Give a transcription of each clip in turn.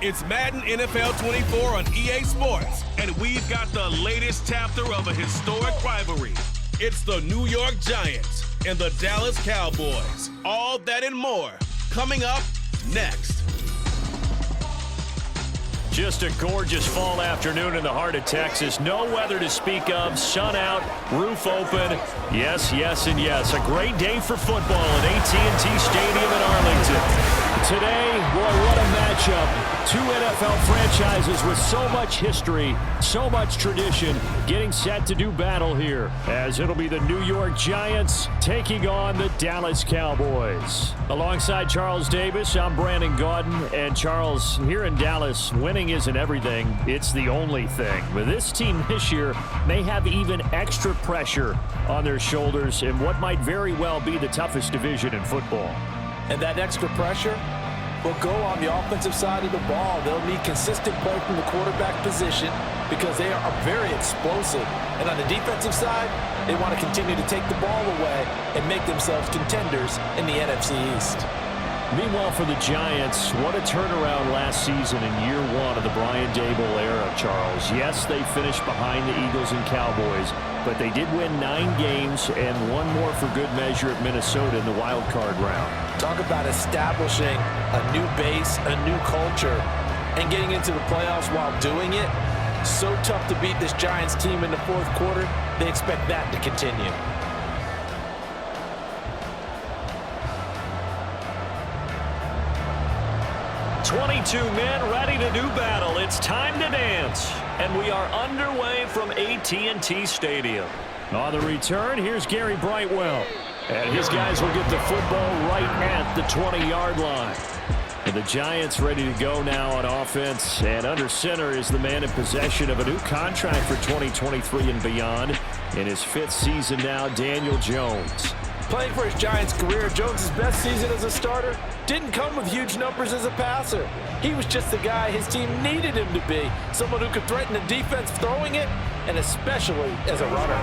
It's Madden NFL 24 on EA Sports, and we've got the latest chapter of a historic rivalry. It's the New York Giants and the Dallas Cowboys. All that and more coming up next. Just a gorgeous fall afternoon in the heart of Texas. No weather to speak of. Sun out, roof open. Yes, yes, and yes. A great day for football at AT&T Stadium in Arlington. Today, boy, what a matchup. Two NFL franchises with so much history, so much tradition, getting set to do battle here, as it'll be the New York Giants taking on the Dallas Cowboys. Alongside Charles Davis, I'm Brandon Gaudin. And Charles, here in Dallas, winning isn't everything, it's the only thing. But this team this year may have even extra pressure on their shoulders in what might very well be the toughest division in football. And that extra pressure will go on the offensive side of the ball. They'll need consistent play from the quarterback position because they are very explosive. And on the defensive side, they want to continue to take the ball away and make themselves contenders in the NFC East. Meanwhile, for the Giants, what a turnaround last season in year one of the Brian Daboll era, Charles. Yes, they finished behind the Eagles and Cowboys, but they did win 9 games and one more for good measure at Minnesota in the wild card round. Talk about establishing a new base, a new culture, and getting into the playoffs while doing it. So tough to beat this Giants team in the fourth quarter. They expect that to continue. "22 men ready to do battle. It's time to dance." And we are underway from AT&T Stadium. On the return, here's Gary Brightwell. And his guys will get the football right at the 20-yard line. And the Giants ready to go now on offense. And under center is the man in possession of a new contract for 2023 and beyond. In his 5th season now, Daniel Jones. Playing for his Giants career, Jones' best season as a starter didn't come with huge numbers as a passer. He was just the guy his team needed him to be, someone who could threaten the defense throwing it, and especially as a runner.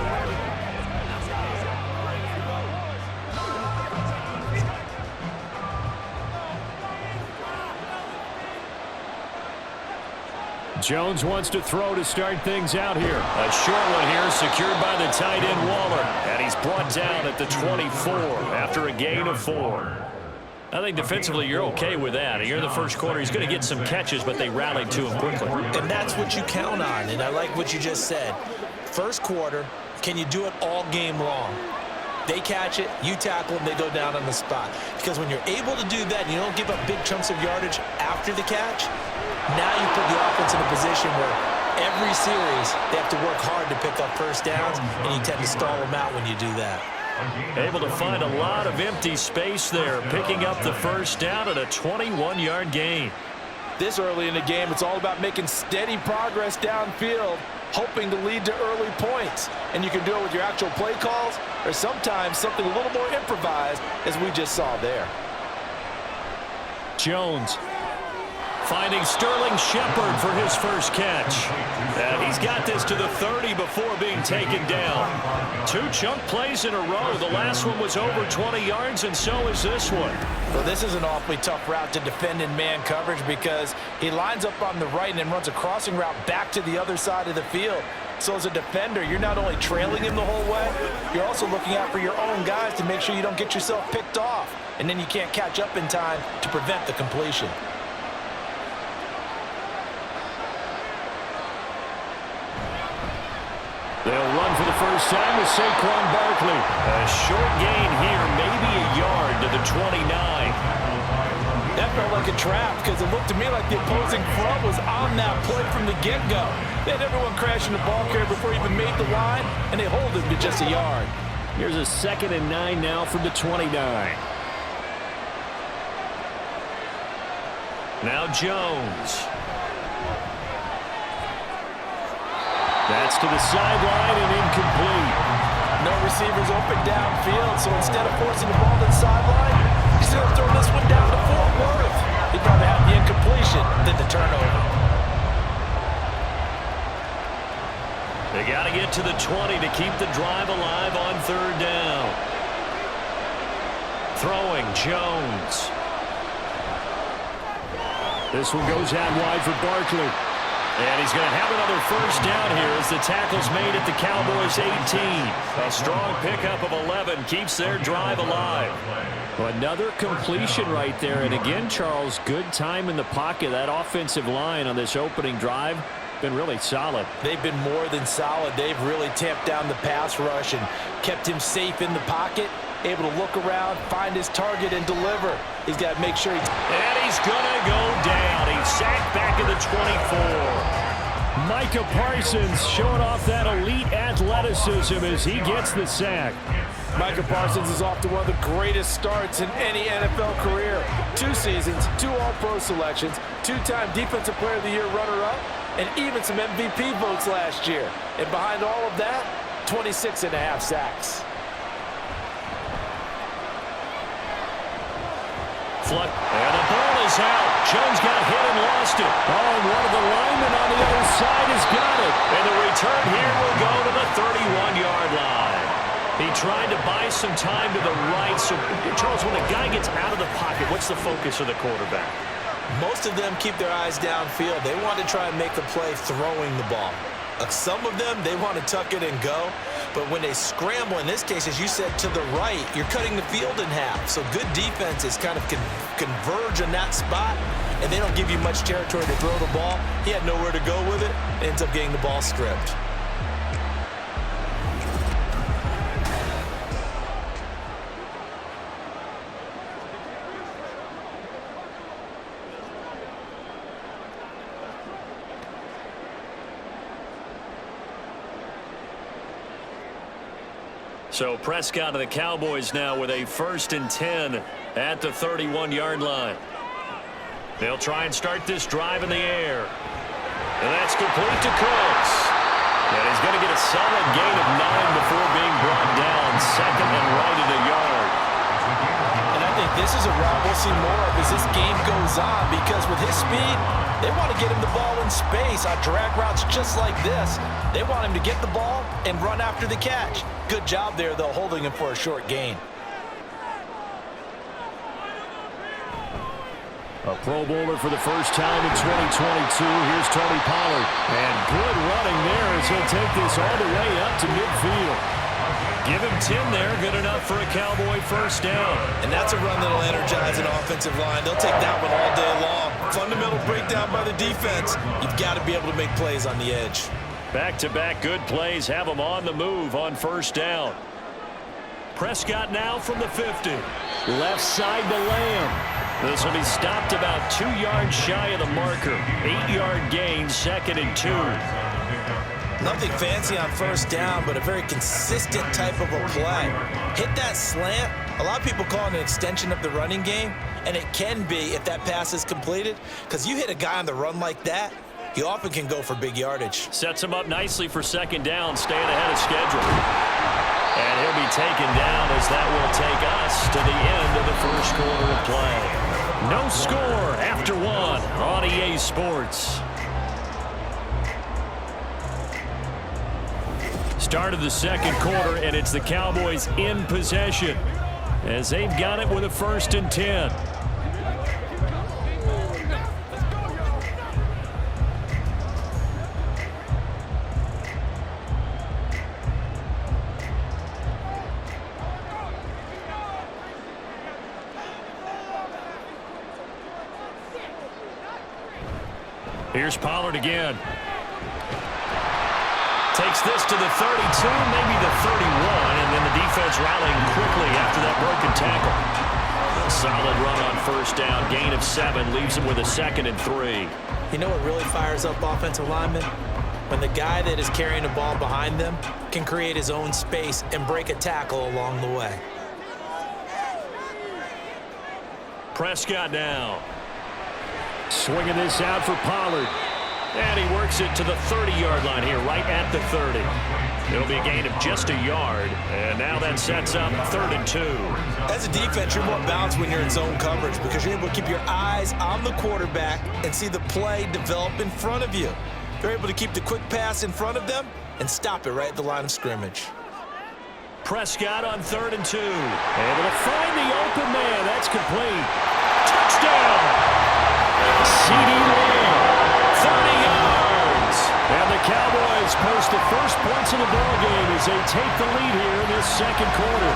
Jones wants to throw to start things out here. A short one here, secured by the tight end Waller. And he's brought down at the 24 after a gain of 4. I think defensively you're okay with that. Here in the first quarter, he's going to get some catches, but they rallied to him quickly. And that's what you count on, and I like what you just said. First quarter, can you do it all game long? They catch it, you tackle them, they go down on the spot. Because when you're able to do that and you don't give up big chunks of yardage after the catch, now you put the offense in a position where every series they have to work hard to pick up first downs, and you tend to stall them out when you do that. Able to find a lot of empty space there, picking up the first down at a 21-yard gain. This early in the game, it's all about making steady progress downfield, hoping to lead to early points. And you can do it with your actual play calls, or sometimes something a little more improvised, as we just saw there. Jones finding Sterling Shepard for his first catch. And he's got this to the 30 before being taken down. 2 chunk plays in a row. The last one was over 20 yards, and so is this one. Well, this is an awfully tough route to defend in man coverage because he lines up on the right and then runs a crossing route back to the other side of the field. So as a defender, you're not only trailing him the whole way, you're also looking out for your own guys to make sure you don't get yourself picked off. And then you can't catch up in time to prevent the completion. They'll run for the first time with Saquon Barkley. A short gain here, maybe a yard to the 29. That felt like a trap because it looked to me like the opposing front was on that play from the get-go. They had everyone crashing the ball carrier before he even made the line, and they hold him to just a yard. Here's a 2nd and 9 now from the 29. Now Jones. That's to the sideline and incomplete. No receivers open downfield, so instead of forcing the ball to the sideline, he's going to throw this one down to Fort Worth. He'd rather have the incompletion than the turnover. They got to get to the 20 to keep the drive alive on 3rd down. Throwing Jones. This one goes out wide for Barkley. And he's going to have another first down here as the tackle's made at the Cowboys' 18. A strong pickup of 11 keeps their drive alive. Another completion right there. And again, Charles, good time in the pocket. That offensive line on this opening drive been really solid. They've been more than solid. They've really tamped down the pass rush and kept him safe in the pocket, able to look around, find his target, and deliver. He's got to make sure And he's going to go down. He's sacked back at the 24. Micah Parsons showing off that elite athleticism as he gets the sack. Micah Parsons is off to one of the greatest starts in any NFL career. 2 seasons, 2 All-Pro selections, 2-time Defensive Player of the Year runner-up, and even some MVP votes last year. And behind all of that, 26.5 sacks. And the ball is out. Jones got hit and lost it. Oh, and one of the linemen on the other side has got it. And the return here will go to the 31-yard line. He tried to buy some time to the right. So, Charles, when a guy gets out of the pocket, what's the focus of the quarterback? Most of them keep their eyes downfield. They want to try and make the play throwing the ball. Some of them, they want to tuck it and go. But when they scramble, in this case, as you said, to the right, you're cutting the field in half. So good defenses kind of converge in that spot, and they don't give you much territory to throw the ball. He had nowhere to go with it. Ends up getting the ball stripped. So Prescott of the Cowboys now with a 1st and 10 at the 31-yard line. They'll try and start this drive in the air. And that's complete to Cooks. And he's going to get a solid gain of 9 before being brought down. 2nd and right at a yard. And I think this is a route we'll see more of as this game goes on, because with his speed, they want to get him the ball in space on drag routes just like this. They want him to get the ball and run after the catch. Good job there, though, holding him for a short gain. A Pro Bowler for the first time in 2022. Here's Tony Pollard. And good running there as he'll take this all the way up to midfield. Give him 10 there. Good enough for a Cowboy first down. And that's a run that'll energize an offensive line. They'll take that one all day long. Fundamental breakdown by the defense. You've got to be able to make plays on the edge. Back-to-back good plays have them on the move on first down. Prescott now from the 50. Left side to Lamb. This will be stopped about 2 yards shy of the marker. 8-yard gain, 2nd and 2. Nothing fancy on first down, but a very consistent type of a play. Hit that slant. A lot of people call it an extension of the running game, and it can be if that pass is completed, because you hit a guy on the run like that, he often can go for big yardage. Sets him up nicely for 2nd down, staying ahead of schedule. And he'll be taken down as that will take us to the end of the first quarter of play. No score after 1 on EA Sports. Start of the 2nd quarter, and it's the Cowboys in possession as they've got it with a 1st and 10. Here's Pollard again. Takes this to the 32, maybe the 31, and then the defense rallying quickly after that broken tackle. A solid run on first down, gain of 7, leaves him with a 2nd and 3. You know what really fires up offensive linemen? When the guy that is carrying the ball behind them can create his own space and break a tackle along the way. Prescott now. Swinging this out for Pollard. And he works it to the 30-yard line here, right at the 30. It'll be a gain of just a yard. And now that sets up 3rd and 2. As a defense, you're more balanced when you're in zone coverage because you're able to keep your eyes on the quarterback and see the play develop in front of you. They're able to keep the quick pass in front of them and stop it right at the line of scrimmage. Prescott on 3rd and 2. Able to find the open man. That's complete. Touchdown! CeeDee Lamb, 30 yards. And the Cowboys post the first points of the ballgame as they take the lead here in this second quarter.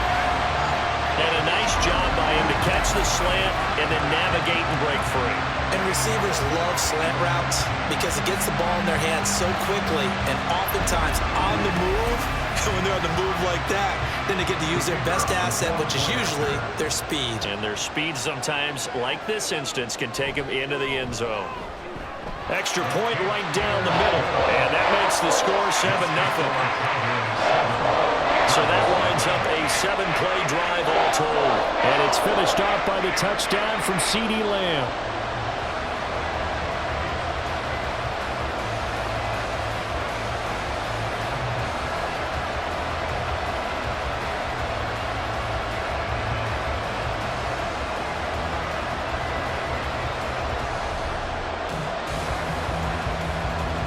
And a nice job by him to catch the slant and then navigate and break free. And receivers love slant routes because it gets the ball in their hands so quickly and oftentimes on the move. When they're on the move like that, then they get to use their best asset, which is usually their speed. And their speed sometimes, like this instance, can take them into the end zone. Extra point right down the middle. And that makes the score 7-0. So that winds up a 7-play drive all told. And it's finished off by the touchdown from CeeDee Lamb.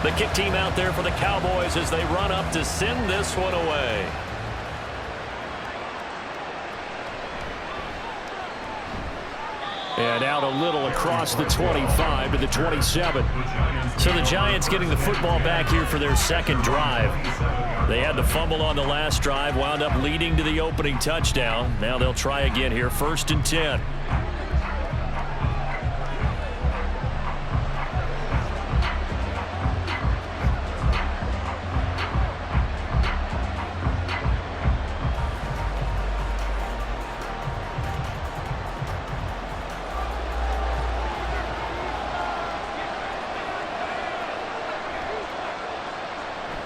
The kick team out there for the Cowboys as they run up to send this one away. And out a little across the 25 to the 27. So the Giants getting the football back here for their second drive. They had the fumble on the last drive, wound up leading to the opening touchdown. Now they'll try again here, 1st and 10.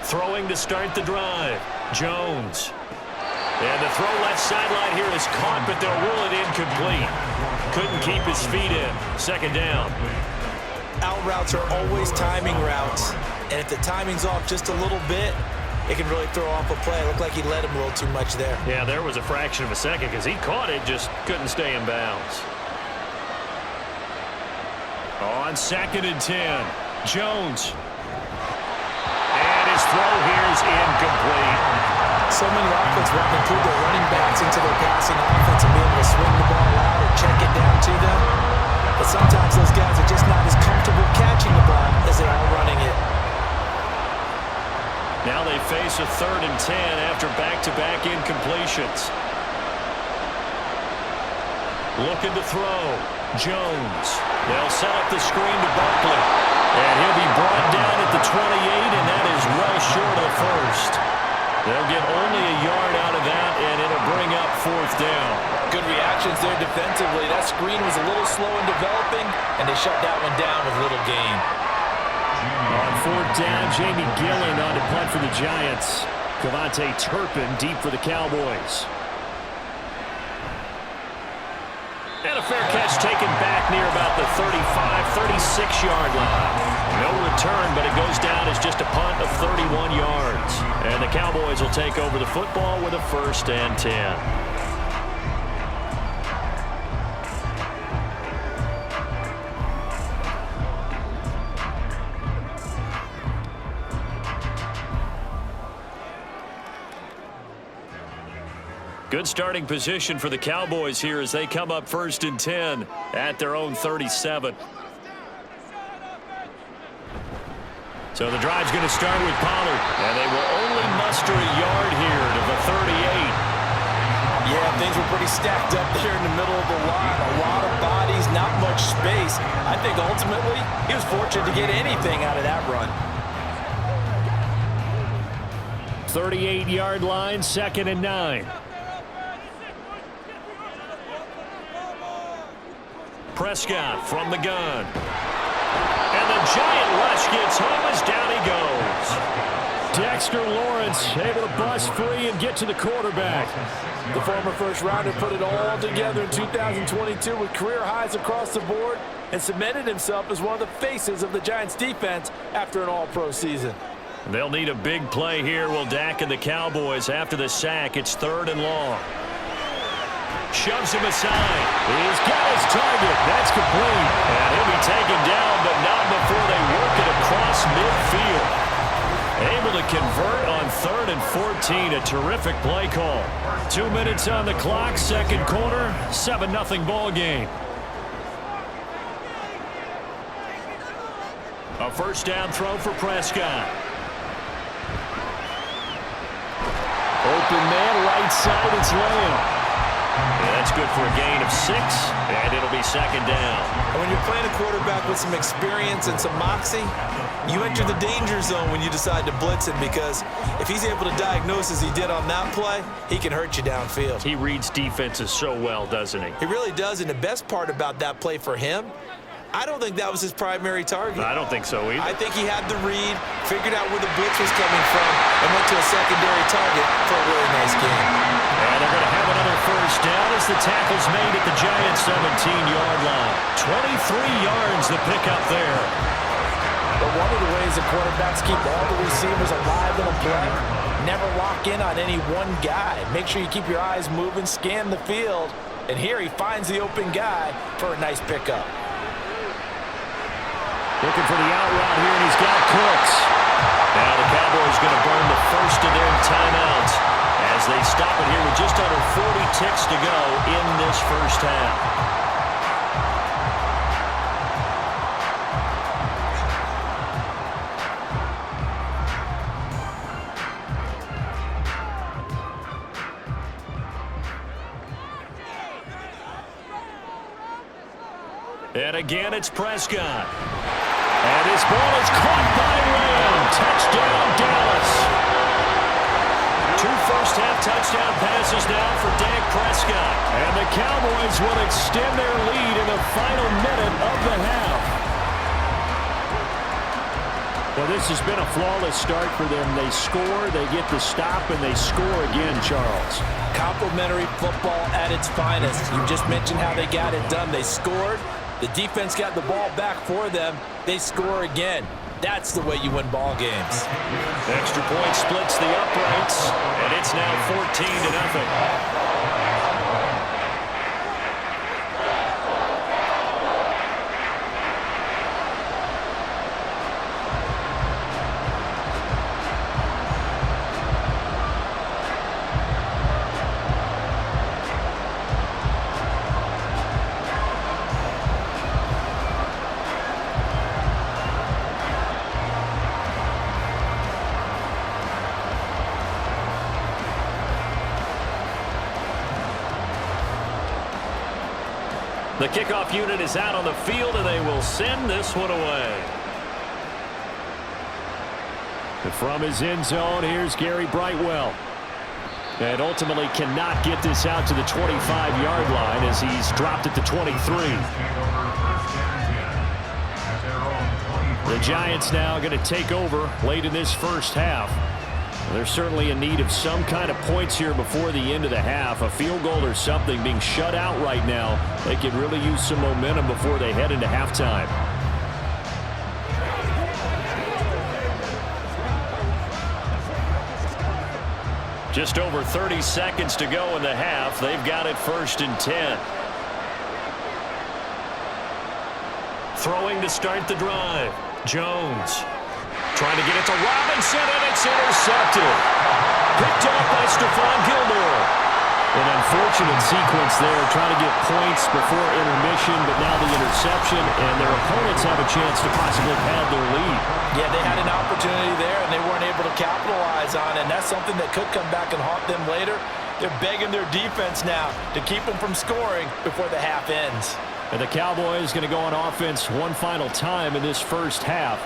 Throwing to start the drive. Jones. And the throw left sideline here is caught, but they'll rule it incomplete. Couldn't keep his feet in. 2nd down. Out routes are always timing routes. And if the timing's off just a little bit, it can really throw off a play. It looked like he let him a little too much there. Yeah, there was a fraction of a second because he caught it, just couldn't stay in bounds. On 2nd and 10. Jones. His throw here is incomplete. So many offenses want to include their running backs into their passing offense and be able to swing the ball out or check it down to them. But sometimes those guys are just not as comfortable catching the ball as they are running it. Now they face a 3rd and 10 after back-to-back incompletions. Looking to throw. Jones. They'll set up the screen to Barkley. And he'll be brought down at the 28, and that is well short of the 1st. They'll get only a yard out of that, and it'll bring up 4th down. Good reactions there defensively. That screen was a little slow in developing, and they shut that one down with little gain. On 4th down, Jamie Gillen on to punt for the Giants. Cavante Turpin deep for the Cowboys. And a fair catch taken back near about the 35, 36-yard line. No return, but it goes down as just a punt of 31 yards. And the Cowboys will take over the football with a 1st and 10. Good starting position for the Cowboys here as they come up 1st and 10 at their own 37. So the drive's going to start with Pollard, and they will only muster a yard here to the 38. Yeah, things were pretty stacked up there in the middle of the line. A lot of bodies, not much space. I think ultimately he was fortunate to get anything out of that run. 38-yard line, 2nd and 9. Prescott from the gun. And the giant rush gets home as down he goes. Dexter Lawrence able to bust free and get to the quarterback. The former first-rounder put it all together in 2022 with career highs across the board and cemented himself as one of the faces of the Giants' defense after an all-pro season. They'll need a big play here, will Dak and the Cowboys. After the sack, it's 3rd and long. Shoves him aside. He's got his target. That's complete. And he'll be taken down, but not before they work it across midfield. Able to convert on 3rd and 14. A terrific play call. 2 minutes on the clock, second quarter, 7-0 ball game. A first down throw for Prescott. Open man, right side, it's Lamb. Yeah, that's good for a gain of 6, and it'll be second down. And when you're playing a quarterback with some experience and some moxie, you enter the danger zone when you decide to blitz him, because if he's able to diagnose as he did on that play, he can hurt you downfield. He reads defenses so well, doesn't he? He really does, and the best part about that play for him, I don't think that was his primary target. I don't think so either. I think he had the read, figured out where the blitz was coming from, and went to a secondary target for a really nice game. And they're going to have another first down as the tackle's made at the Giants' 17-yard line. 23 yards to pick up there. But one of the ways the quarterbacks keep all the receivers alive in a play, never lock in on any one guy. Make sure you keep your eyes moving, scan the field, and here he finds the open guy for a nice pickup. Looking for the out route here, and he's got Cooks. Now the Cowboys going to burn the first of their timeouts as they stop it here with just under 40 ticks to go in this first half. And again, it's Prescott. And his ball is caught by Lamb. Touchdown, Dallas. 2 first-half touchdown passes now for Dak Prescott. And the Cowboys will extend their lead in the final minute of the half. Well, this has been a flawless start for them. They score, they get the stop, and they score again, Charles. Complimentary football at its finest. You just mentioned how they got it done. They scored. The defense got the ball back for them. They score again. That's the way you win ball games. Extra point splits the uprights, and it's now 14-0. The kickoff unit is out on the field, and they will send this one away. From his end zone, here's Gary Brightwell. And ultimately cannot get this out to the 25-yard line as he's dropped it to 23. The Giants now going to take over late in this first half. They're certainly in need of some kind of points here before the end of the half. A field goal or something, being shut out right now. They could really use some momentum before they head into halftime. Just over 30 seconds to go in the half. They've got it 1st and 10. Throwing to start the drive. Jones. Trying to get it to Robinson, and it's intercepted. Picked up by Stephon Gilmore. An unfortunate sequence there, trying to get points before intermission, but now the interception, and their opponents have a chance to possibly pad their lead. Yeah, they had an opportunity there, and they weren't able to capitalize on it, and that's something that could come back and haunt them later. They're begging their defense now to keep them from scoring before the half ends. And the Cowboys going to go on offense one final time in this first half.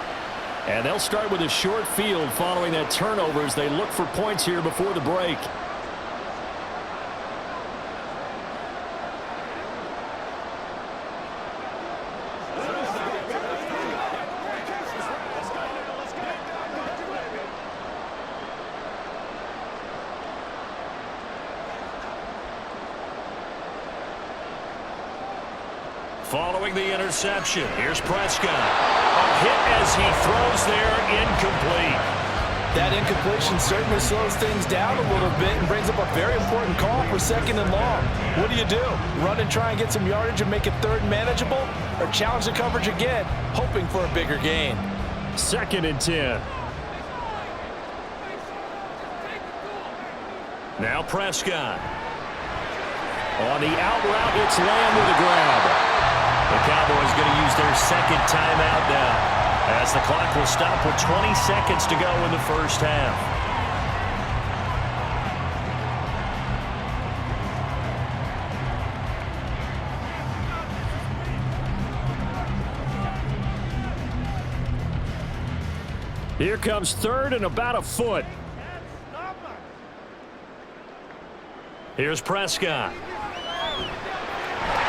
And they'll start with a short field following that turnover as they look for points here before the break. Following the interception, here's Prescott. A hit as he throws there, incomplete. That incompletion certainly slows things down a little bit and brings up a very important call for 2nd and long. What do? Run and try and get some yardage and make it 3rd manageable? Or challenge the coverage again, hoping for a bigger gain? 2nd and 10. Now Prescott. On the out route, it's Lamb with a grab. The Cowboys going to use their 2nd timeout now. as the clock will stop with 20 seconds to go in the first half. Here comes third and about a foot. Here's Prescott.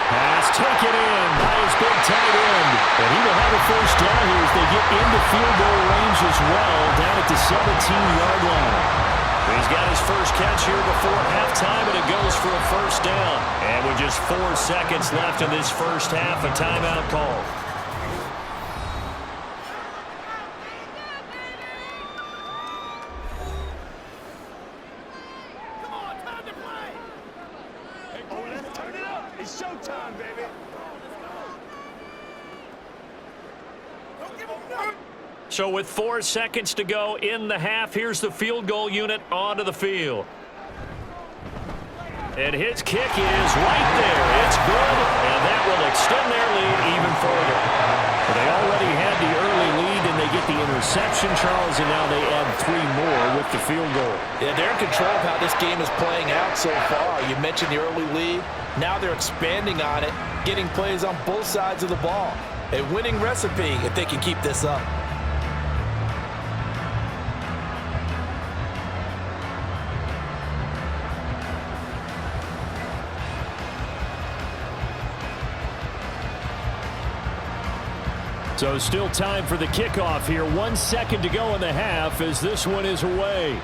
Pass taken in by his big tight end. And he will have a first down here as they get into field goal range as well, down at the 17-yard line. He's got his first catch here before halftime, and it goes for a first down. And with just 4 seconds left in this first half, a timeout call. So with 4 seconds to go in the half, here's the field goal unit onto the field. And his kick is right there. It's good, and that will extend their lead even further. But they already had the early lead, and they get the interception, Charles, and now they add 3 more with the field goal. Yeah, they're in control of how this game is playing out so far. You mentioned the early lead. Now they're expanding on it, getting plays on both sides of the ball. A winning recipe if they can keep this up. So still time for the kickoff here. 1 second to go in the half as this one is away.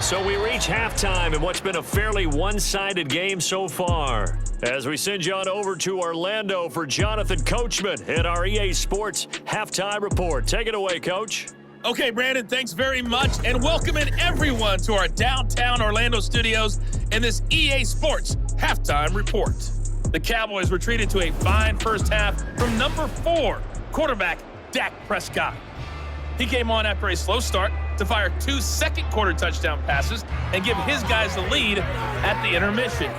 So we reach halftime in what's been a fairly one-sided game so far. As we send you on over to Orlando for Jonathan Coachman at our EA Sports Halftime Report. Take it away, Coach. Okay, Brandon, thanks very much, and welcoming everyone to our downtown Orlando studios in this EA Sports Halftime Report. The Cowboys were treated to a fine first half from number 4, quarterback Dak Prescott. He came on after a slow start to fire 2 second-quarter touchdown passes and give his guys the lead at the intermission.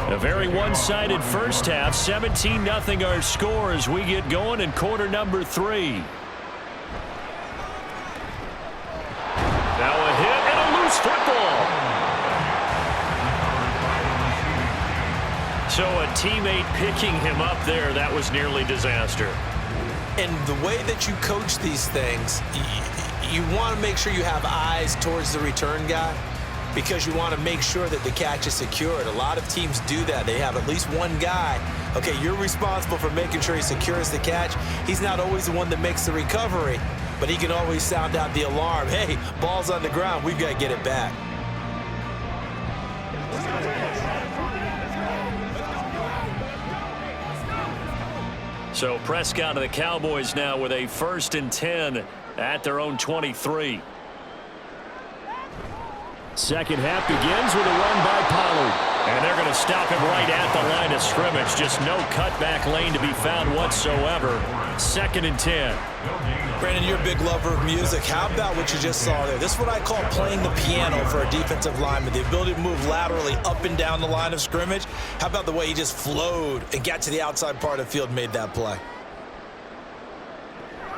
A very one-sided first half. 17-0 our score as we get going in quarter number 3. Now a hit and a loose football. So a teammate picking him up there, that was nearly disaster. And the way that you coach these things, you want to make sure you have eyes towards the return guy, because you want to make sure that the catch is secured. A lot of teams do that. They have at least one guy. Okay, you're responsible for making sure he secures the catch. He's not always the one that makes the recovery, but he can always sound out the alarm. Hey, ball's on the ground. We've got to get it back. So Prescott of the Cowboys now with a 1st and 10 at their own 23. Second half begins with a run by Pollard. And they're going to stop him right at the line of scrimmage. Just no cutback lane to be found whatsoever. 2nd and 10. Brandon, you're a big lover of music. How about what you just saw there? This is what I call playing the piano for a defensive lineman. The ability to move laterally up and down the line of scrimmage. How about the way he just flowed and got to the outside part of the field and made that play?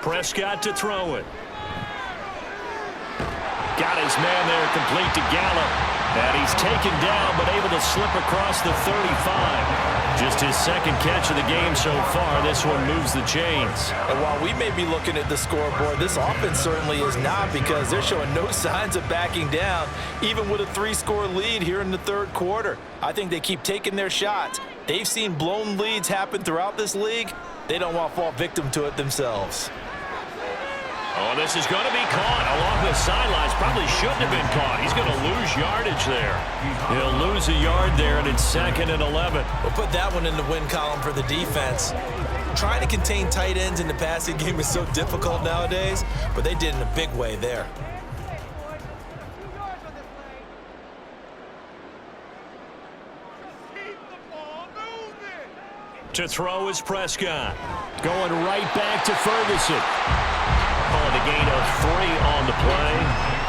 Prescott to throw it. Got his man there complete to Gallup. And he's taken down but able to slip across the 35. Just his 2nd catch of the game so far. This one moves the chains. And while we may be looking at the scoreboard, this offense certainly is not, because they're showing no signs of backing down, even with a 3-score lead here in the 3rd quarter. I think they keep taking their shots. They've seen blown leads happen throughout this league. They don't want to fall victim to it themselves. Oh, this is going to be caught along the sidelines. Probably shouldn't have been caught. He's going to lose yardage there. He'll lose a yard there, and it's 2nd and 11. We'll put that one in the win column for the defense. Trying to contain tight ends in the passing game is so difficult nowadays, but they did in a big way there. To throw is Prescott. Going right back to Ferguson. Calling a gain of 3 on the play.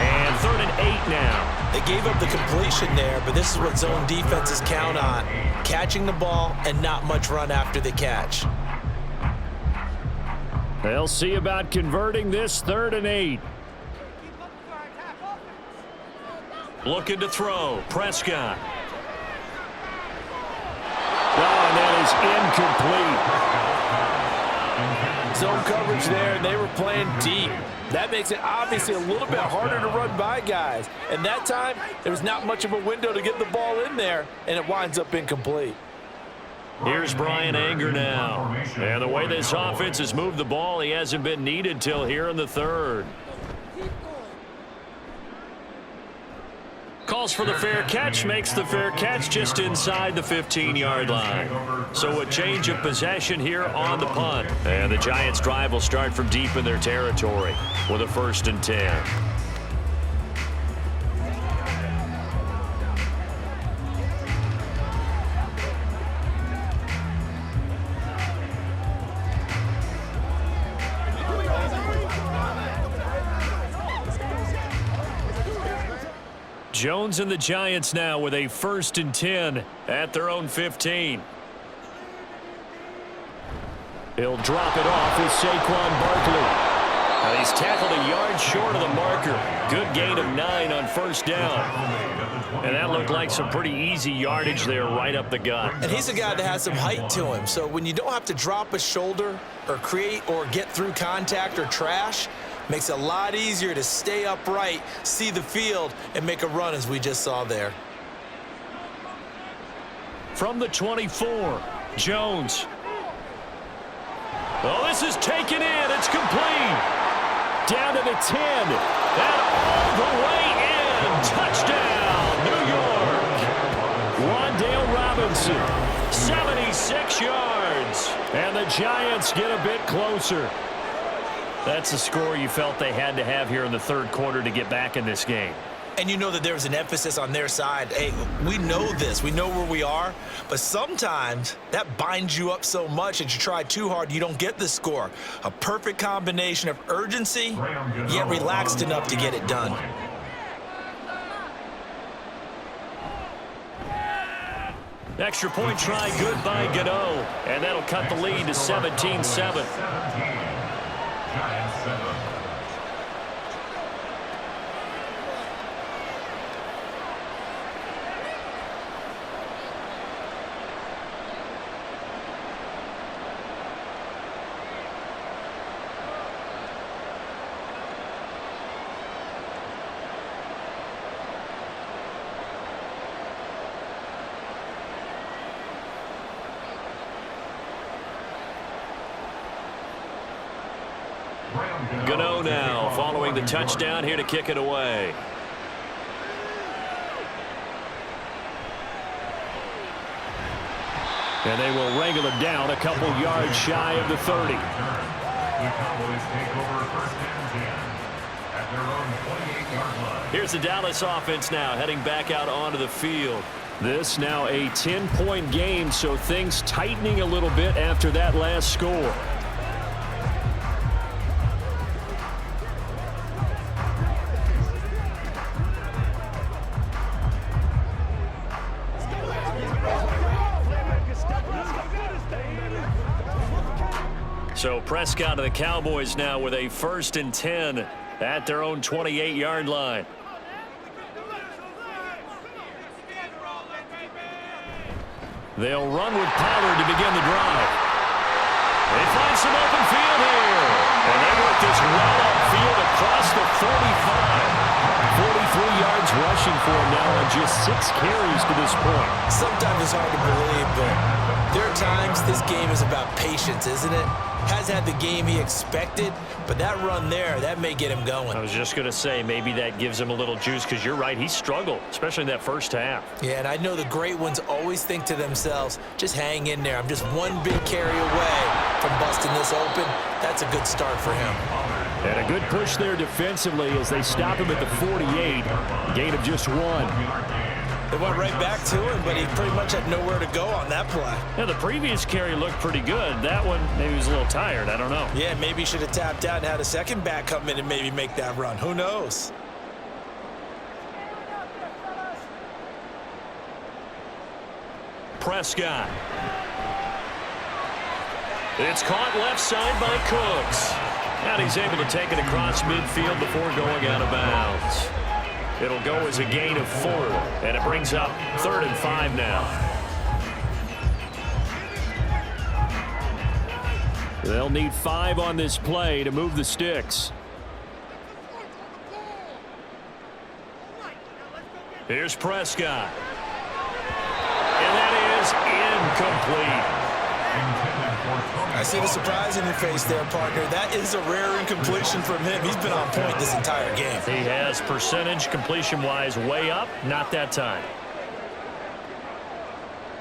And 3rd and 8 now. They gave up the completion there, but this is what zone defenses count on. Catching the ball and not much run after the catch. They'll see about converting this 3rd and 8. Looking to throw. Prescott. Oh, and that is incomplete. Zone coverage there, and they were playing deep. That makes it obviously a little bit harder to run by guys. And that time, there was not much of a window to get the ball in there, and it winds up incomplete. Here's Brian Anger now. And the way this offense has moved the ball, he hasn't been needed till here in the 3rd. Calls for the fair catch, makes the fair catch just inside the 15-yard line. So a change of possession here on the punt. And the Giants' drive will start from deep in their territory with a 1st and 10. Jones and the Giants now with a 1st and 10 at their own 15. He'll drop it off with Saquon Barkley. Now he's tackled a yard short of the marker. Good gain of 9 on 1st down. And that looked like some pretty easy yardage there right up the gut. And he's a guy that has some height to him. So when you don't have to drop a shoulder or create or get through contact or trash, makes it a lot easier to stay upright, see the field, and make a run as we just saw there. From the 24, Jones. Oh, this is taken in. It's complete. Down to the 10. And all the way in. Touchdown, New York. Wan'Dale Robinson, 76 yards. And the Giants get a bit closer. That's a score you felt they had to have here in the 3rd quarter to get back in this game. And you know that there was an emphasis on their side. Hey, we know this. We know where we are. But sometimes that binds you up so much that you try too hard, you don't get the score. A perfect combination of urgency, yet relaxed enough to get it done. Extra point try good by Gano. And that'll cut the lead to 17-7. Gano now following the touchdown here to kick it away. And they will wrangle him down a couple yards shy of the 30. The Cowboys take over 1st and 10 at their own 28-yard line. Here's the Dallas offense now heading back out onto the field. This now a 10-point game, so things tightening a little bit after that last score. So Prescott of the Cowboys now with a 1st and 10 at their own 28-yard line. They'll run with Pollard to begin the drive. They find some open field here. And they work this well upfield across the 45. 43 yards rushing for him now on just 6 carries to this point. Sometimes it's hard to believe, but there are times this game is about patience, isn't it? Has had the game he expected, but that run there, that may get him going. I was just going to say, maybe that gives him a little juice, because you're right, he struggled, especially in that first half. Yeah, and I know the great ones always think to themselves, just hang in there. I'm just one big carry away from busting this open. That's a good start for him. And a good push there defensively as they stop him at the 48. Gain of just 1. They went right back to him, but he pretty much had nowhere to go on that play. Yeah, the previous carry looked pretty good. That one, maybe he was a little tired. I don't know. Yeah, maybe he should have tapped out and had a second back come in and maybe make that run. Who knows? Prescott. It's caught left side by Cooks. And he's able to take it across midfield before going out of bounds. It'll go as a gain of 4, and it brings up 3rd and 5 now. They'll need 5 on this play to move the sticks. Here's Prescott. And that is incomplete. I see the surprise in your face there, partner. That is a rare incompletion from him. He's been on point this entire game. He has percentage completion-wise way up. Not that time.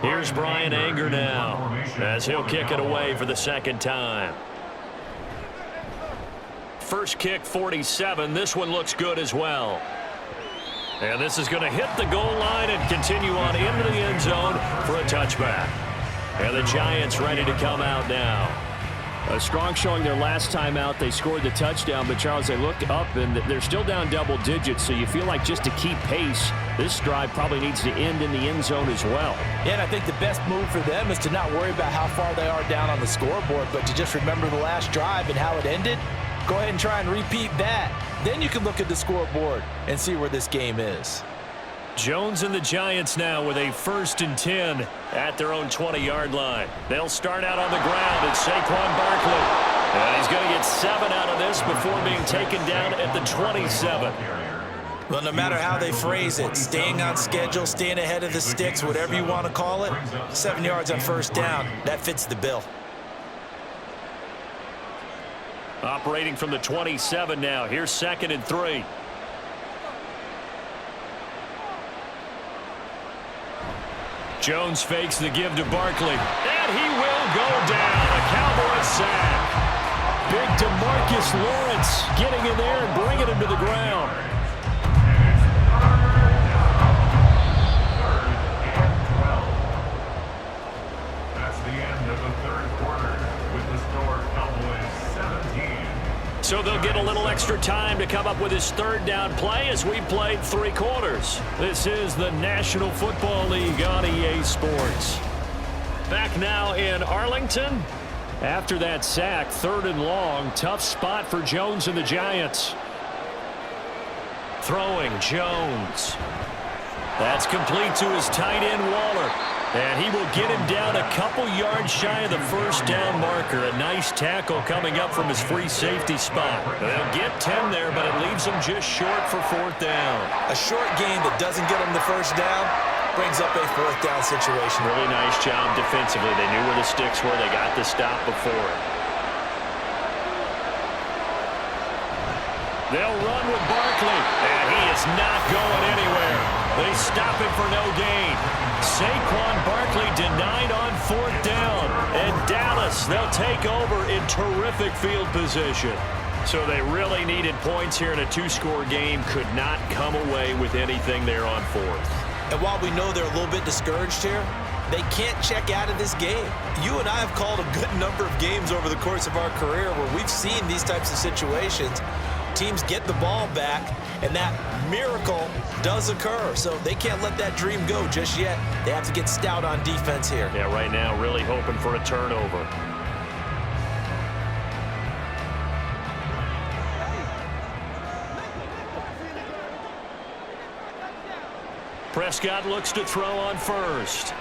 Here's Brian Anger now as he'll kick it away for the 2nd time. First kick, 47. This one looks good as well. And this is going to hit the goal line and continue on into the end zone for a touchback. And the Giants ready to come out now. A strong showing their last time out. They scored the touchdown, but Charles, they looked up and they're still down double digits, so you feel like just to keep pace, this drive probably needs to end in the end zone as well. Yeah, and I think the best move for them is to not worry about how far they are down on the scoreboard, but to just remember the last drive and how it ended. Go ahead and try and repeat that. Then you can look at the scoreboard and see where this game is. Jones and the Giants now with a 1st and 10 at their own 20-yard line. They'll start out on the ground. It's Saquon Barkley. And he's going to get 7 out of this before being taken down at the 27. Well, no matter how they phrase it, staying on schedule, staying ahead of the sticks, whatever you want to call it, 7 yards on 1st down, that fits the bill. Operating from the 27 now. Here's 2nd and 3. Jones fakes the give to Barkley. And he will go down. A Cowboys sack. Big DeMarcus Lawrence getting in there and bringing him to the ground. That's the end of the 3rd quarter with the score Cowboys 17. So they'll get a little extra time to come up with his 3rd down play as we played 3 quarters. This is the National Football League on EA Sports. Back now in Arlington. After that sack, 3rd and long. Tough spot for Jones and the Giants. Throwing Jones. That's complete to his tight end Waller. And he will get him down a couple yards shy of the 1st down marker. A nice tackle coming up from his free safety spot. They'll get 10 there, but it leaves them just short for 4th down. A short gain that doesn't get them the 1st down brings up a 4th down situation. Really nice job defensively. They knew where the sticks were. They got the stop before it. They'll run with Barkley, and he is not going anywhere. They stop him for no gain. Saquon Barkley denied on 4th down. And Dallas, they'll take over in terrific field position. So they really needed points here in a 2-score game. Could not come away with anything there on 4th. And while we know they're a little bit discouraged here, they can't check out of this game. You and I have called a good number of games over the course of our career where we've seen these types of situations. Teams get the ball back, and that miracle does occur. So they can't let that dream go just yet. They have to get stout on defense here. Yeah, right now really hoping for a turnover. Prescott looks to throw on 1st.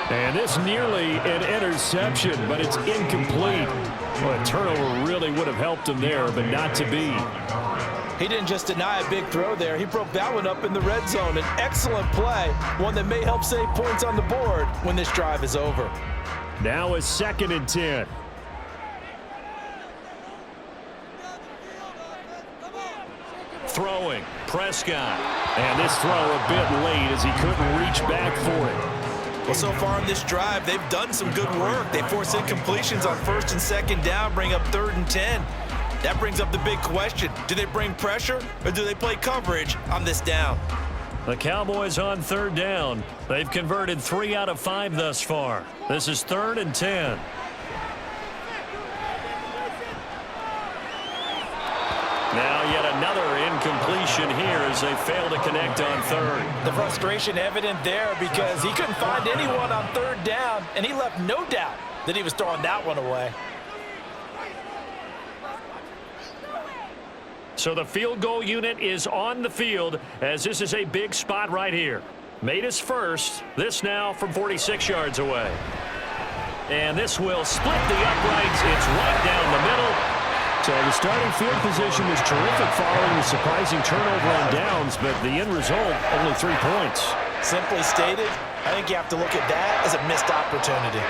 And this nearly an interception, but it's incomplete. Well, a turnover really would have helped him there, but not to be. He didn't just deny a big throw there. He broke that one up in the red zone. An excellent play, one that may help save points on the board when this drive is over. Now a 2nd and 10. Throwing, Prescott. And this throw a bit late as he couldn't reach back for it. Well, so far in this drive, they've done some good work. They force incompletions on 1st and 2nd down, bring up 3rd and 10. That brings up the big question. Do they bring pressure or do they play coverage on this down? The Cowboys on 3rd down. They've converted 3 out of 5 thus far. This is 3rd and 10. Now yet another incompletion here as they fail to connect on 3rd. The frustration evident there because he couldn't find anyone on 3rd down, and he left no doubt that he was throwing that one away. So the field goal unit is on the field as this is a big spot right here. Made his first. This now from 46 yards away. And this will split the uprights. It's right down the middle. So the starting field position was terrific following the surprising turnover on downs, but the end result, only 3 points. Simply stated, I think you have to look at that as a missed opportunity.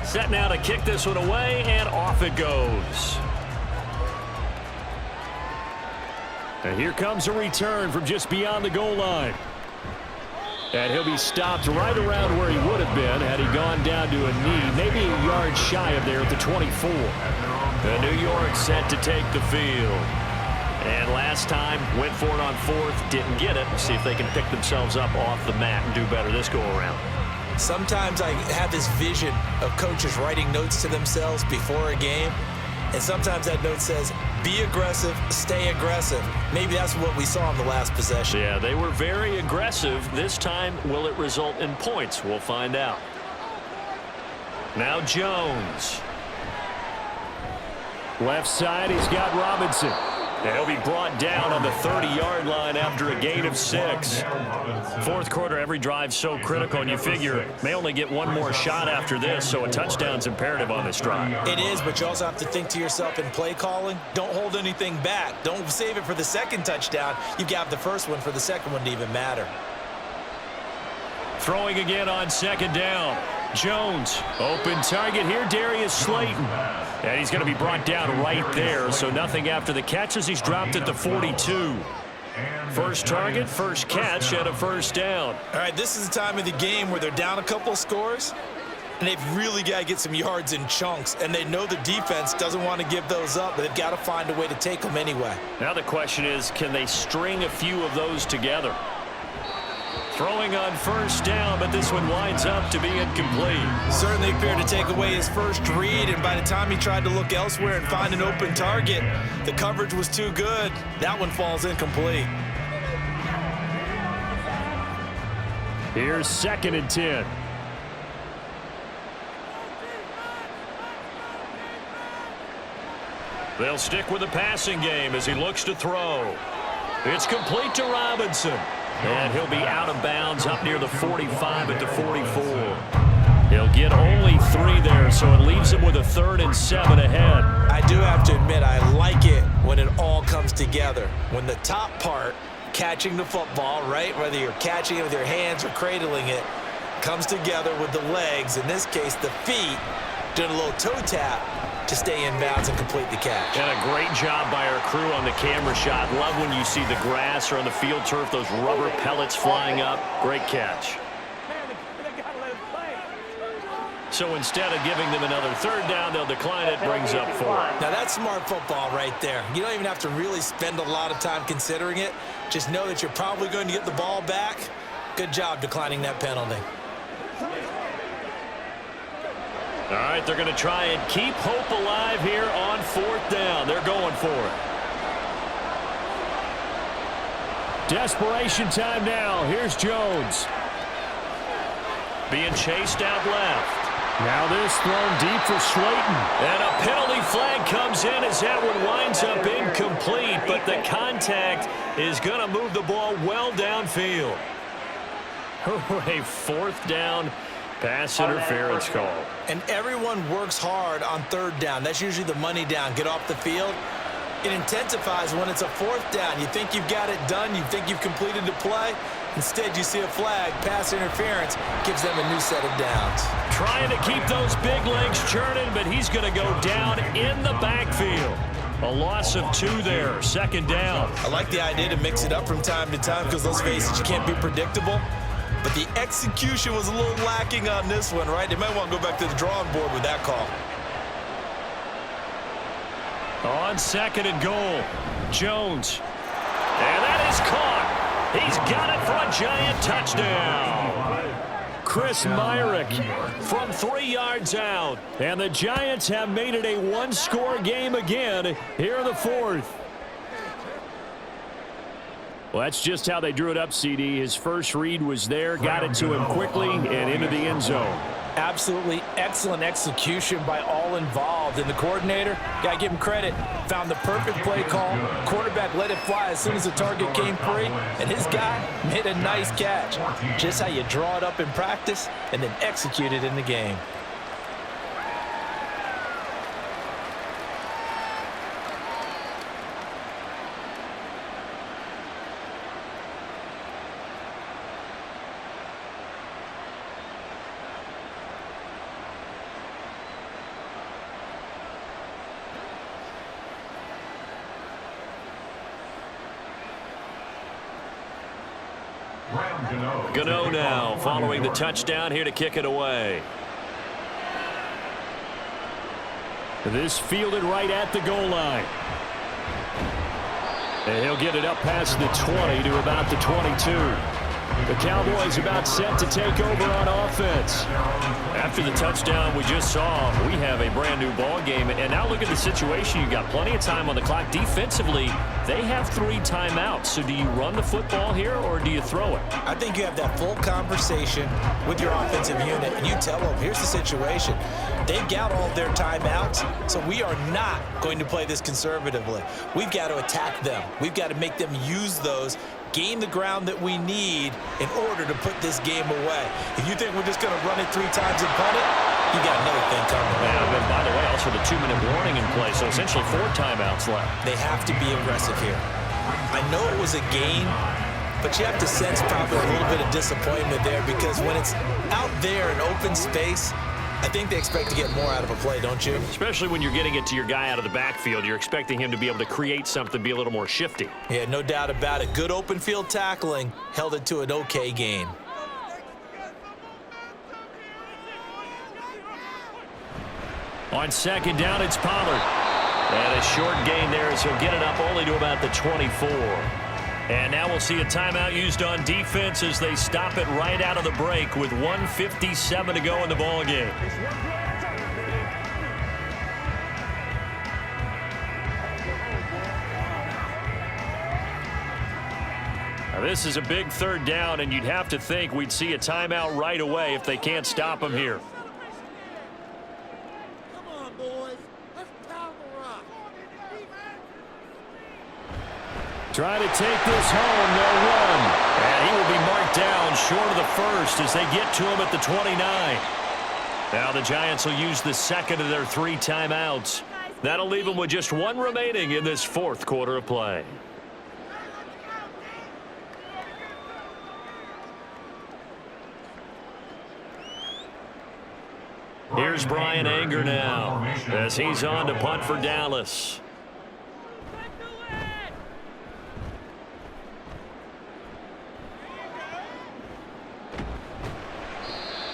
Set now to kick this one away, and off it goes. And here comes a return from just beyond the goal line. And he'll be stopped right around where he would have been had he gone down to a knee, maybe a yard shy of there at the 24. And New York set to take the field. And last time, went for it on 4th, didn't get it. See if they can pick themselves up off the mat and do better this go-around. Sometimes I have this vision of coaches writing notes to themselves before a game, and sometimes that note says, be aggressive, stay aggressive. Maybe that's what we saw in the last possession. Yeah, they were very aggressive. This time, will it result in points? We'll find out. Now Jones. Left side, he's got Robinson. And he'll be brought down on the 30-yard line after a gain of 6. 4th quarter, every drive so critical, and you figure may only get one more shot after this, so a touchdown's imperative on this drive. It is, but you also have to think to yourself in play calling, don't hold anything back. Don't save it for the 2nd touchdown. You've got the 1st one for the 2nd one to even matter. Throwing again on 2nd down. Jones, open target here, Darius Slayton. And he's going to be brought down right there, so nothing after the catch as he's dropped at the 42. First target, first catch, and a 1st down. All right, this is the time of the game where they're down a couple of scores, and they've really got to get some yards in chunks, and they know the defense doesn't want to give those up, but they've got to find a way to take them anyway. Now the question is, can they string a few of those together? Throwing on 1st down, but this one winds up to be incomplete. Certainly appeared to take away his first read, and by the time he tried to look elsewhere and find an open target, the coverage was too good. That one falls incomplete. Here's 2nd and 10. They'll stick with the passing game as he looks to throw. It's complete to Robinson. And he'll be out of bounds up near the 45 at the 44. He'll get only 3 there, so it leaves him with a 3rd and 7 ahead. I do have to admit, I like it when it all comes together. When the top part, catching the football, right, whether you're catching it with your hands or cradling it, comes together with the legs, in this case the feet, doing a little toe tap to stay in bounds and complete the catch. And a great job by our crew on the camera shot. Love when you see the grass or on the field turf, those rubber pellets flying up. Great catch. So instead of giving them another 3rd down, they'll decline it, brings up 4. Now that's smart football right there. You don't even have to really spend a lot of time considering it. Just know that you're probably going to get the ball back. Good job declining that penalty. All right, they're going to try and keep hope alive here on 4th down. They're going for it. Desperation time now. Here's Jones. Being chased out left. Now this thrown deep for Slayton. And a penalty flag comes in as that one winds up incomplete, but the contact is going to move the ball well downfield. A 4th down pass interference call. And everyone works hard on 3rd down. That's usually the money down. Get off the field. It intensifies when it's a 4th down. You think you've got it done. You think you've completed the play. Instead, you see a flag, pass interference, gives them a new set of downs. Trying to keep those big legs churning, but he's going to go down in the backfield. A loss of 2 there, 2nd down. I like the idea to mix it up from time to time because, let's face it, you can't be predictable. But the execution was a little lacking on this one, right? They might want to go back to the drawing board with that call. On 2nd and goal, Jones. And that is caught. He's got it for a Giant touchdown. Chris Myrick from 3 yards out. And the Giants have made it a 1-score game again here in the 4th. Well, that's just how they drew it up, CD. His first read was there, got it to him quickly, and into the end zone. Absolutely excellent execution by all involved. And the coordinator, got to give him credit, found the perfect play call. Quarterback let it fly as soon as the target came free. And his guy made a nice catch. Just how you draw it up in practice and then execute it in the game. Gano now following the touchdown here to kick it away. This fielded right at the goal line. And he'll get it up past the 20 to about the 22. The Cowboys about set to take over on offense. After the touchdown we just saw, we have a brand new ball game. And now look at the situation. You've got plenty of time on the clock. Defensively, they have 3 timeouts. So do you run the football here or do you throw it? I think you have that full conversation with your offensive unit, and you tell them, here's the situation. They've got all of their timeouts, so we are not going to play this conservatively. We've got to attack them. We've got to make them use those, gain the ground that we need in order to put this game away. If you think we're just going to run it 3 times and punt it, you got another thing coming. Yeah, and by the way, also the 2-minute warning in play, so essentially 4 timeouts left. They have to be aggressive here. I know it was a gain, but you have to sense probably a little bit of disappointment there because when it's out there in open space, I think they expect to get more out of a play, don't you? Especially when you're getting it to your guy out of the backfield. You're expecting him to be able to create something, be a little more shifty. Yeah, no doubt about it. Good open field tackling held it to an okay gain. On 2nd down, it's Pollard. And a short gain there as he'll get it up only to about the 24. And now we'll see a timeout used on defense as they stop it right out of the break with 1:57 to go in the ball game. Now this is a big 3rd down, and you'd have to think we'd see a timeout right away if they can't stop him here. Trying to take this home, no run. And he will be marked down short of the 1st as they get to him at the 29. Now the Giants will use the 2nd of their 3 timeouts. That'll leave them with just 1 remaining in this 4th quarter of play. Here's Brian Anger now as he's on to punt for Dallas.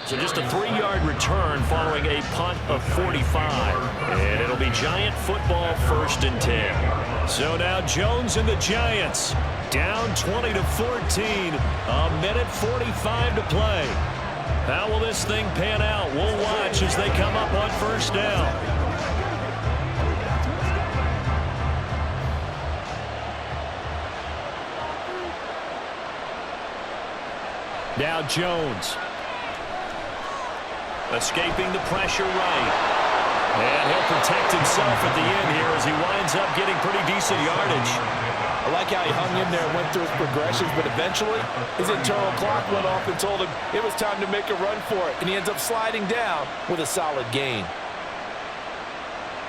So just a 3-yard return following a punt of 45. And it'll be Giant football 1st and 10. So now Jones and the Giants down 20-14. A minute 45 to play. How will this thing pan out? We'll watch as they come up on 1st down. Now Jones. Escaping the pressure right. And he'll protect himself at the end here as he winds up getting pretty decent yardage. I like how he hung in there and went through his progressions, but eventually his internal clock went off and told him it was time to make a run for it, and he ends up sliding down with a solid gain.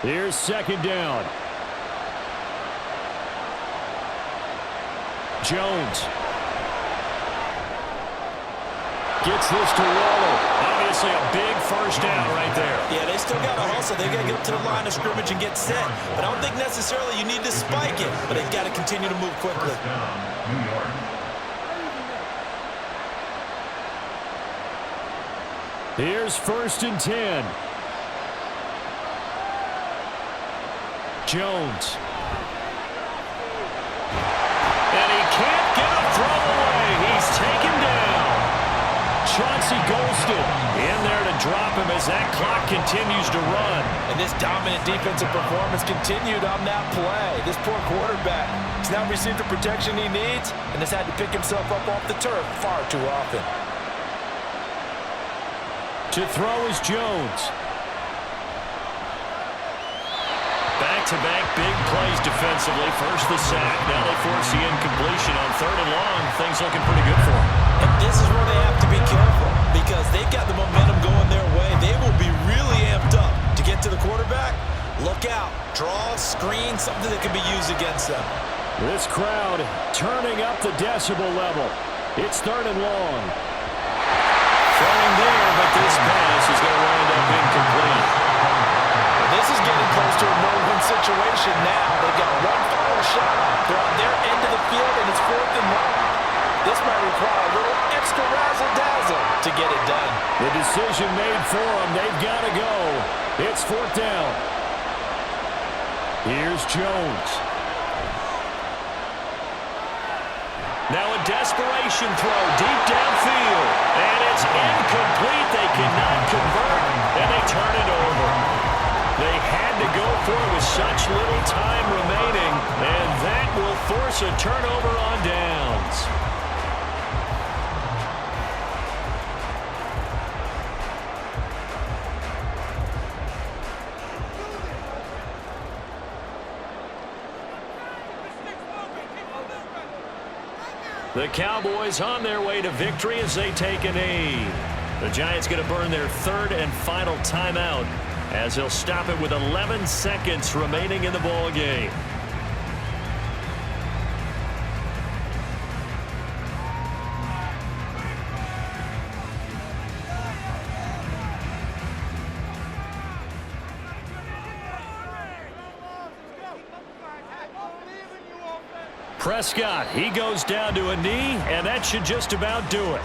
Here's second down. Jones gets this to Waller. Obviously a big first down right there. Yeah, they still got to hustle. They got to get up to the line of scrimmage and get set. But I don't think necessarily you need to spike it, but they've got to continue to move quickly. New York. Here's 1st and 10. Jones. And he can't get a throw away. He's taken down. Chauncey Golston in there to drop him as that clock continues to run. And this dominant defensive performance continued on that play. This poor quarterback has now received the protection he needs and has had to pick himself up off the turf far too often. To throw is Jones. Back-to-back big plays defensively. First the sack. Now they force the incompletion on 3rd and long. Things looking pretty good for them. And this is where they have to be careful because they've got the momentum going their way. They will be really amped up to get to the quarterback. Look out. Draw, screen, something that can be used against them. This crowd turning up the decibel level. It's 3rd and long. Throwing there, but this pass is going to wind up incomplete. This is getting close to a no-win situation now. They've got one final shot. They're on their end of the field, and it's 4th and long. This might require a little extra razzle-dazzle to get it done. The decision made for them. They've got to go. It's 4th down. Here's Jones. Now a desperation throw deep downfield. And it's incomplete. They cannot convert, and they turn it over. They had to go for it with such little time remaining, and that will force a turnover on downs. The Cowboys on their way to victory as they take a knee. The Giants going to burn their 3rd and final timeout as they'll stop it with 11 seconds remaining in the ball game. Prescott, he goes down to a knee, and that should just about do it.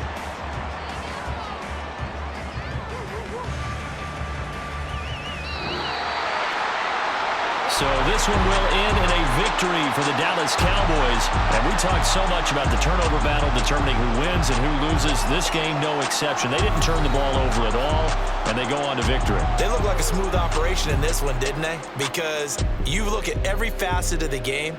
So this one will end in a victory for the Dallas Cowboys. And we talked so much about the turnover battle determining who wins and who loses. This game, no exception. They didn't turn the ball over at all, and they go on to victory. They look like a smooth operation in this one, didn't they? Because you look at every facet of the game,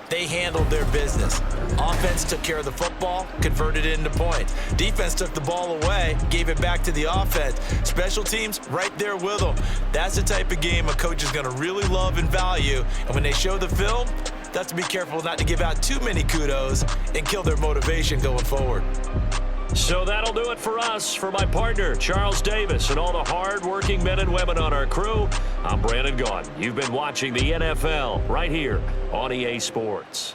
they handled their business. Offense took care of the football, converted it into points. Defense took the ball away, gave it back to the offense. Special teams right there with them. That's the type of game a coach is going to really love and value. And when they show the film, that's to be careful not to give out too many kudos and kill their motivation going forward. So that'll do it for us. For my partner, Charles Davis, and all the hard-working men and women on our crew, I'm Brandon Gaudin. You've been watching the NFL right here on EA Sports.